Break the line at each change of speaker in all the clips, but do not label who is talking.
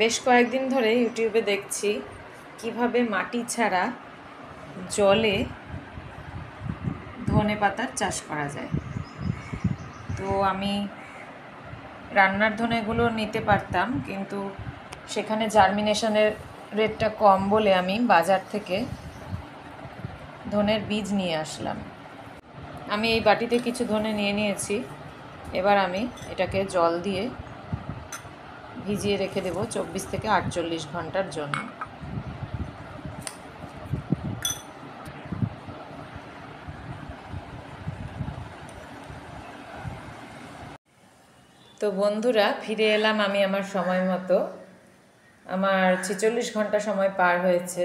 বেশ কয়েকদিন ধরে ইউটিউবে দেখছি কিভাবে মাটি ছাড়া জলে ধনে পাতার চাষ করা যায়। তো আমি রান্নার ধনেগুলো নিতে পারতাম, কিন্তু সেখানে জার্মিনেশনের রেটটা কম বলে আমি বাজার থেকে ধনের বীজ নিয়ে আসলাম। আমি এই বাটিতে কিছু ধনে নিয়ে নিয়েছি। এবার আমি এটাকে জল দিয়ে ভিজিয়ে রেখে দেবো 24 থেকে 48 ঘন্টার জন্য। তো বন্ধুরা, ফিরে এলাম আমি আমার সময় মতো। আমার 46 ঘন্টা সময় পার হয়েছে।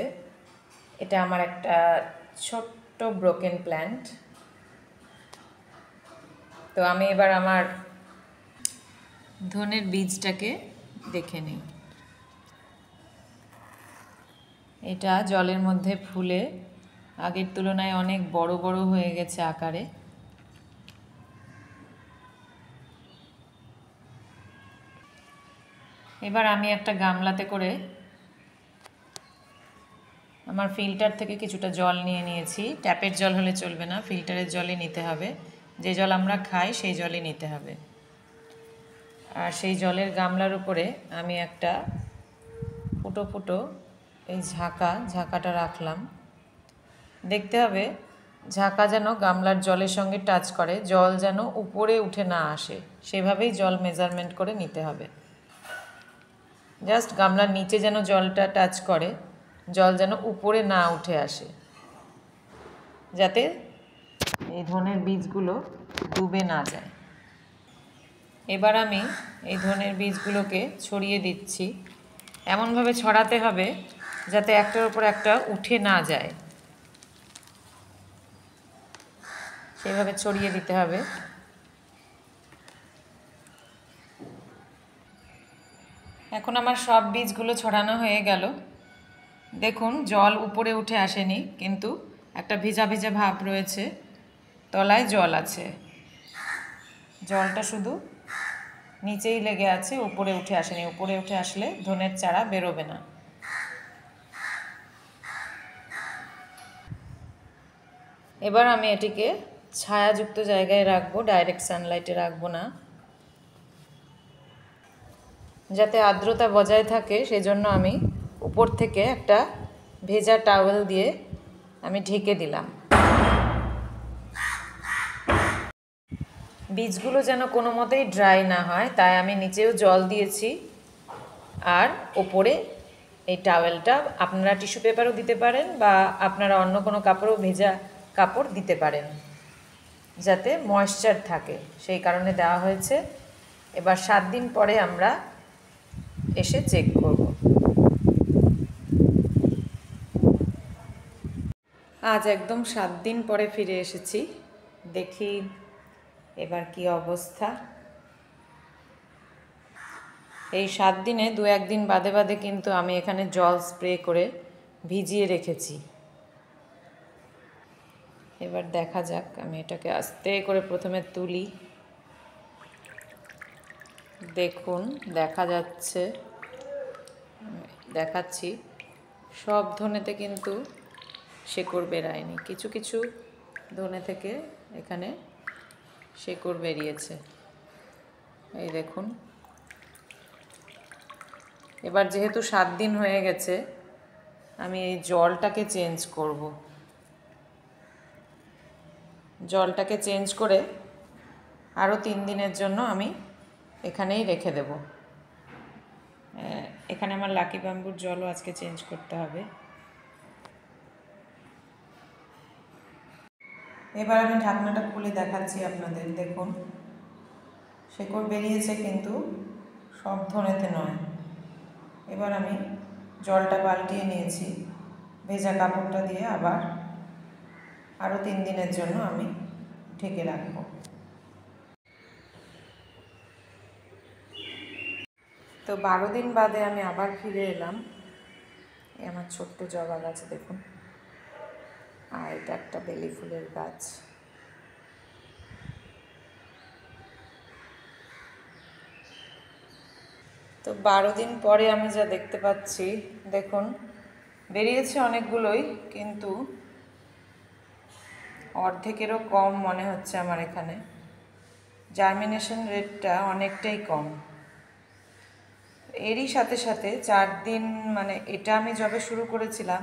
এটা আমার একটা ছোট্ট ব্রোকেন প্ল্যান্ট। তো আমি এবার আমার ধনের বীজটাকে দেখে নিই। এটা জলের মধ্যে ফুলে আগের তুলনায় অনেক বড় বড় হয়ে গেছে আকারে। এবার আমি একটা গামলাতে করে আমার ফিল্টার থেকে কিছুটা জল নিয়ে নিয়েছি। ট্যাপের জল হলে চলবে না, ফিল্টারের জলই নিতে হবে। যে জল আমরা খাই সেই জলই নিতে হবে। আর সেই জলের গামলার উপরে আমি একটা ফুটো ফুটো এই ঝাঁকাটা রাখলাম। দেখতে হবে ঝাঁকা যেন গামলার জলের সঙ্গে টাচ করে, জল যেন উপরে উঠে না আসে, সেভাবেই জল মেজারমেন্ট করে নিতে হবে। জাস্ট গামলার নিচে যেন জলটা টাচ করে, জল যেন উপরে না উঠে আসে, যাতে এই ধনের বীজগুলো ডুবে না যায়। এবার আমি এই ধনের বীজগুলোকে ছড়িয়ে দিচ্ছি। এমনভাবে ছড়াতে হবে যাতে একটার উপর একটা উঠে না যায়, সেইভাবে ছড়িয়ে দিতে হবে। এখন আমার সব বীজগুলো ছড়ানো হয়ে গেল। দেখুন, জল উপরে উঠে আসেনি, কিন্তু একটা ভিজা ভিজা ভাব রয়েছে, তলায় জল আছে। জলটা শুধু নিচেই লেগে আছে, উপরে উঠে আসেনি। উপরে উঠে আসলে ধনের চারা বেরোবে না। এবার আমি এটিকে ছায়াযুক্ত জায়গায় রাখবো, ডাইরেক্ট সানলাইটে রাখবো না, যাতে আর্দ্রতা বজায় থাকে। সেজন্য আমি উপর থেকে একটা ভেজা টাওয়েল দিয়ে আমি ঢেকে দিলাম। বীজগুলো যেন কোনো মতেই ড্রাই না হয়, তাই আমি নিচেও জল দিয়েছি। আর ওপরে এই টাওয়েলটা, আপনারা টিস্যু পেপারও দিতে পারেন বা আপনারা অন্য কোনো কাপড়ও, ভেজা কাপড় দিতে পারেন, যাতে ময়েশ্চার থাকে, সেই কারণে দেওয়া হয়েছে। এবার 7 দিন পরে আমরা এসে চেক করব। আজ একদম 7 দিন পরে ফিরে এসেছি। দেখি এবার কি অবস্থা। এই 7 দিনে 2-1 দিন বাদে বাদে কিন্তু আমি এখানে জল স্প্রে করে ভিজিয়ে রেখেছি। এবার দেখা যাক। আমি এটাকে আস্তে করে প্রথমে তুলি। দেখুন, দেখা যাচ্ছে, দেখাচ্ছি, সব ধনেতে কিন্তু শেকড় বেরায়নি। কিছু কিছু ধনে থেকে এখানে শেকড় বেরিয়েছে, এই দেখুন। এবার যেহেতু 7 দিন হয়ে গেছে, আমি এই জলটাকে চেঞ্জ করব। জলটাকে চেঞ্জ করে আরও 3 দিনের জন্য আমি এখানেই রেখে দেব। এখানে আমার লাকি ব্যাম্বুর জলও আজকে চেঞ্জ করতে হবে। এবার আমি ঢাকনাটা খুলে দেখাচ্ছি আপনাদের। দেখুন, শেকড় বেরিয়েছে, কিন্তু সব ধনেতে নয়। এবার আমি জলটা পাল্টিয়ে নিয়েছি, ভেজা কাপড়টা দিয়ে আবার আরও 3 দিনের জন্য আমি ঢেকে রাখব। তো 12 দিন বাদে আমি আবার ফিরে এলাম। এই আমার ছোট্ট জবা গাছ দেখুন, আর এটা একটা বেলি ফুলের গাছ। তো তো 12 দিন পরে আমি যা দেখতে পাচ্ছি, দেখুন বেরিয়েছে অনেকগুলোই, কিন্তু অর্ধেকেরও কম মনে হচ্ছে আমার এখানে। জার্মিনেশন রেটটা অনেকটাই কম। এরই সাথে সাথে 4 দিন, মানে এটা আমি যবে শুরু করেছিলাম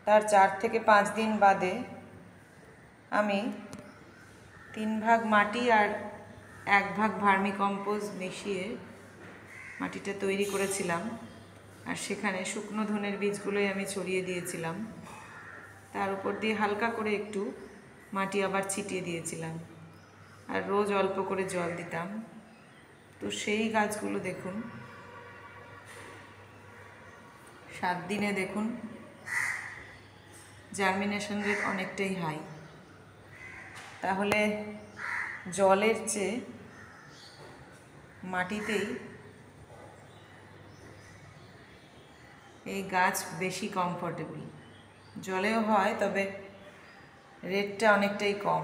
তার 4 থেকে 5 দিন বাদে আমি 3 ভাগ মাটি আর 1 ভাগ ভার্মিকম্পোস্ট মিশিয়ে মাটিটা তৈরি করেছিলাম, আর সেখানে শুকনো ধনের বীজগুলোই আমি ছড়িয়ে দিয়েছিলাম। তার উপর দিয়ে হালকা করে একটু মাটি আবার ছিটিয়ে দিয়েছিলাম, আর রোজ অল্প করে জল দিতাম। তো সেই গাছগুলো দেখুন 7 দিনে দেখুন জার্মিনেশন রেট অনেকটাই হাই। তাহলে জলের চেয়ে মাটিতেই এই গাছ বেশি কমফোর্টেবল। জলেও হয়, তবে রেটটা অনেকটাই কম।